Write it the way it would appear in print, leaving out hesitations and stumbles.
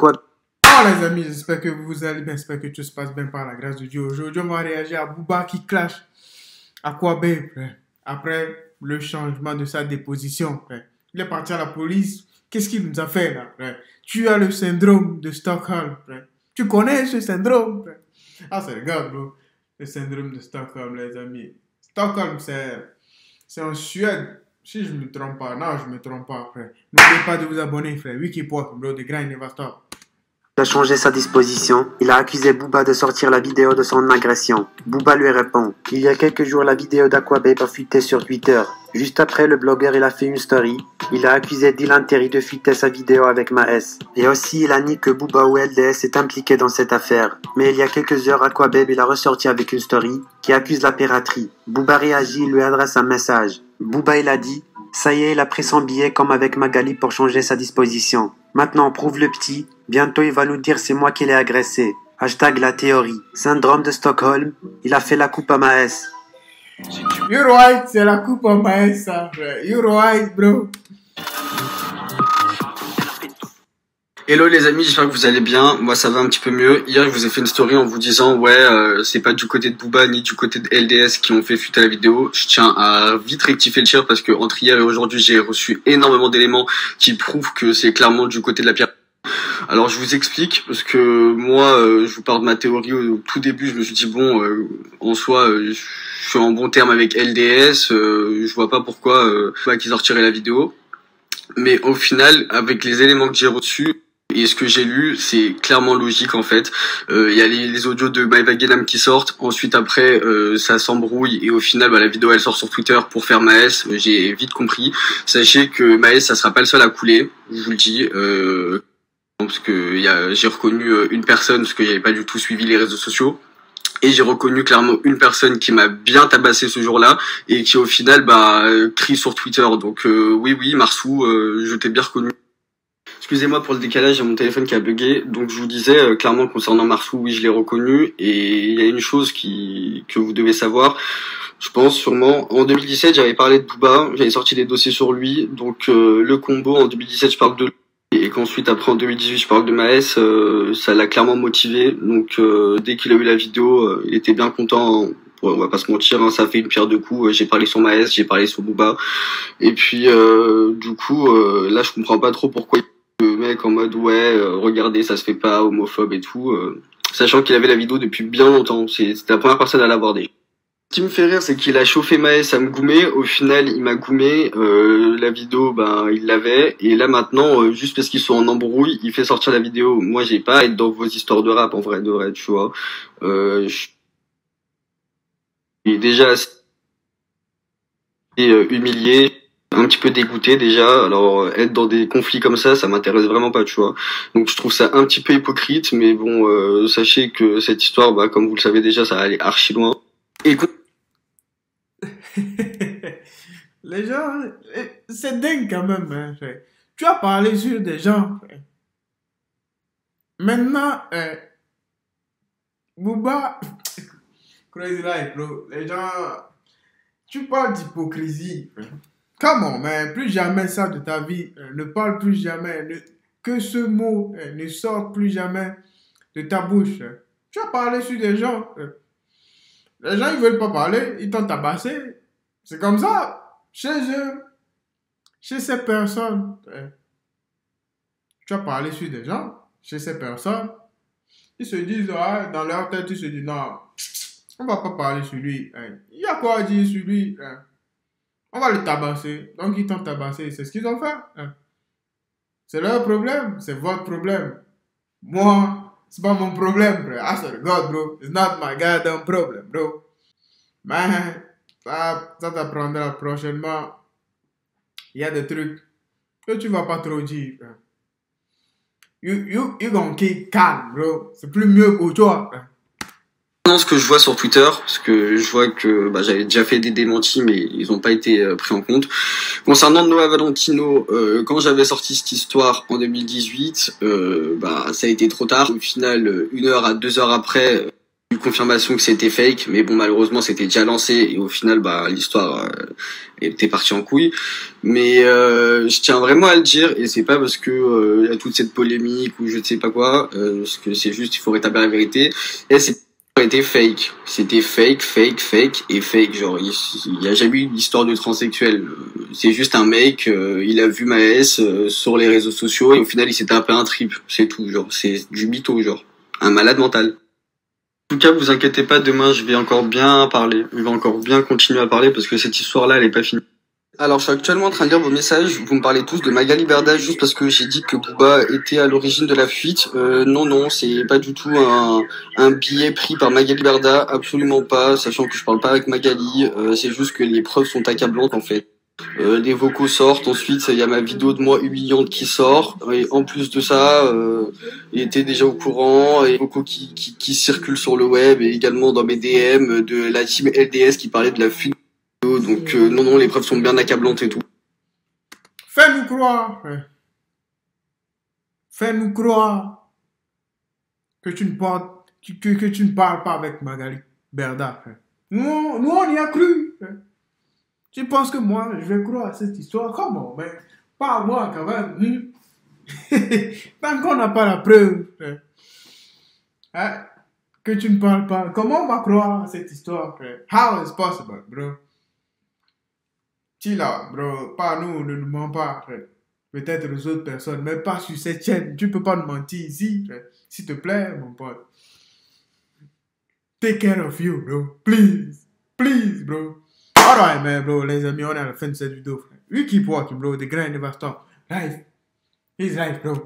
Aqua. Oh les amis, j'espère que vous allez bien, j'espère que tout se passe bien par la grâce de Dieu. Aujourd'hui, on va réagir à Booba qui clash Aquababe après le changement de sa déposition. Il est parti à la police. Qu'est-ce qu'il nous a fait là? Tu as le syndrome de Stockholm. Tu connais ce syndrome? Ah, c'est le gars, bro. Le syndrome de Stockholm, les amis. Stockholm, c'est en Suède. Si je ne me trompe pas. Non, je ne me trompe pas, frère. N'oubliez pas de vous abonner, frère. Wikipop, bro. The grind never stop. Il a changé sa disposition. Il a accusé Booba de sortir la vidéo de son agression. Booba lui répond. Il y a quelques jours, la vidéo d'Aquababe a fuité sur Twitter. Juste après, le blogueur il a fait une story. Il a accusé Dylan Terry de fuiter sa vidéo avec Maes. Et aussi, il a nié que Booba ou LDS est impliqué dans cette affaire. Mais il y a quelques heures, Aquababe il a ressorti avec une story qui accuse la piraterie. Booba réagit et lui adresse un message. Booba il a dit: ça y est, il a pris son billet comme avec Magali pour changer sa disposition. Maintenant, prouve le petit. Bientôt, il va nous dire c'est moi qui l'ai agressé. Hashtag la théorie. Syndrome de Stockholm. Il a fait la coupe à Maes. You're right, c'est la coupe à Maes, ça, frère. You're right, bro. Hello les amis, j'espère que vous allez bien. Moi ça va un petit peu mieux. Hier je vous ai fait une story en vous disant c'est pas du côté de Booba ni du côté de LDS qui ont fait fuiter la vidéo. Je tiens à vite rectifier le tir parce que entre hier et aujourd'hui j'ai reçu énormément d'éléments qui prouvent que c'est clairement du côté de la piraterie. Alors je vous explique parce que moi je vous parle de ma théorie au tout début. Je me suis dit bon en soi je suis en bon terme avec LDS. Je vois pas pourquoi qu'ils sortiraient la vidéo. Mais au final avec les éléments que j'ai reçus et ce que j'ai lu, c'est clairement logique en fait. Il y a les audios de Maeva Guénam qui sortent. Ensuite après, ça s'embrouille et au final, la vidéo elle sort sur Twitter pour faire Maes. J'ai vite compris. Sachez que Maes, ça sera pas le seul à couler. Je vous le dis. Parce que j'ai reconnu une personne parce que j'avais pas du tout suivi les réseaux sociaux. Et j'ai reconnu clairement une personne qui m'a bien tabassé ce jour-là et qui au final crie sur Twitter. Donc oui Marsou, je t'ai bien reconnu. Excusez-moi pour le décalage, j'ai mon téléphone qui a bugué. Donc je vous disais clairement concernant Marsou, oui je l'ai reconnu. Et il y a une chose que vous devez savoir, je pense sûrement. En 2017 j'avais parlé de Booba, j'avais sorti des dossiers sur lui. Donc le combo en 2017 je parle de lui. Et qu'ensuite après en 2018 je parle de Maes, ça l'a clairement motivé. Donc dès qu'il a eu la vidéo, il était bien content. On va pas se mentir, ça a fait une pierre deux coups. J'ai parlé sur Maes, j'ai parlé sur Booba. Et puis du coup là je comprends pas trop pourquoi le mec en mode regardez ça se fait pas, homophobe et tout, sachant qu'il avait la vidéo depuis bien longtemps. C'était la première personne à l'avoir déjà. Ce qui me fait rire, c'est qu'il a chauffé Maes à me goumer. Au final, il m'a goumé. La vidéo, il l'avait. Et là, maintenant, juste parce qu'ils sont en embrouille, il fait sortir la vidéo. Moi, j'ai pas à être dans vos histoires de rap, en vrai, de vrai, tu vois. Je suis déjà assez humilié, un petit peu dégoûté déjà. Alors, être dans des conflits comme ça m'intéresse vraiment pas, tu vois. Donc, je trouve ça un petit peu hypocrite. Mais bon, sachez que cette histoire, comme vous le savez déjà, ça va aller archi loin. Et Les gens, c'est dingue quand même. Hein. Tu as parlé sur des gens. Maintenant, Booba, crazy life, bro. Les gens, tu parles d'hypocrisie. Come on, man. Plus jamais ça de ta vie. Ne parle plus jamais. Que ce mot ne sorte plus jamais de ta bouche. Tu as parlé sur des gens. Les gens, ils veulent pas parler. Ils t'ont tabassé. C'est comme ça. Chez eux, chez ces personnes, tu as parlé sur des gens, chez ces personnes, ils se disent, dans leur tête, ils se disent, non, on va pas parler sur lui. Il y a quoi à dire sur lui? On va le tabasser. Donc, ils t'ont tabassé. C'est ce qu'ils ont fait. C'est leur problème. C'est votre problème. Moi, c'est pas mon problème, bro. I swear to God, bro. It's not my goddamn problem, bro. Man. Ça t'apprendra prochainement. Il y a des trucs que tu vas pas trop dire. You gonna keep calm, bro. C'est plus mieux pour toi. Ce que je vois sur Twitter, parce que je vois que j'avais déjà fait des démentis, mais ils n'ont pas été pris en compte. Concernant Noah Valentino, quand j'avais sorti cette histoire en 2018, ça a été trop tard. Au final, 1 heure à 2 heures après, eu confirmation que c'était fake, mais bon, malheureusement, c'était déjà lancé et au final, bah, l'histoire était partie en couille. Mais je tiens vraiment à le dire, et c'est pas parce que il y a toute cette polémique ou je ne sais pas quoi, parce que c'est juste, il faut rétablir la vérité. Et c'était fake. C'était fake, fake, fake et fake. Genre, il y a jamais eu d'histoire de transsexuel. C'est juste un mec, il a vu Maës sur les réseaux sociaux et au final, il s'est tapé un trip. C'est tout, genre. C'est du mytho, genre. Un malade mental. En tout cas, vous inquiétez pas, demain, je vais encore bien parler. Je vais encore bien continuer à parler parce que cette histoire-là, elle est pas finie. Alors, je suis actuellement en train de lire vos messages. Vous me parlez tous de Magali Berda juste parce que j'ai dit que Booba était à l'origine de la fuite. Non, c'est pas du tout un billet pris par Magali Berda. Absolument pas, sachant que je parle pas avec Magali. C'est juste que les preuves sont accablantes, en fait. Les vocaux sortent, ensuite il y a ma vidéo de moi humiliante qui sort, et en plus de ça, il était déjà au courant, et les vocaux qui circulent sur le web, et également dans mes DM de la team LDS qui parlait de la fuite. Donc non, les preuves sont bien accablantes et tout. Fais-nous croire. Fais-nous croire que tu ne parles pas avec Magali Berda. Nous, on y a cru. Tu penses que moi, je vais croire à cette histoire? Comment? Mais pas moi quand même. Tant qu'on n'a pas la preuve. Que tu ne parles pas. Comment on va croire à cette histoire? How is possible, bro? Là, bro, pas nous, ne nous ment pas, peut-être aux autres personnes, mais pas sur cette chaîne. Tu peux pas nous mentir ici, s'il te plaît, mon pote. Take care of you, bro. Please, bro. Alright, man, bro, les amis, on est à la fin de cette vidéo, frère. We keep walking, bro. The grind never stop. Life is life, bro.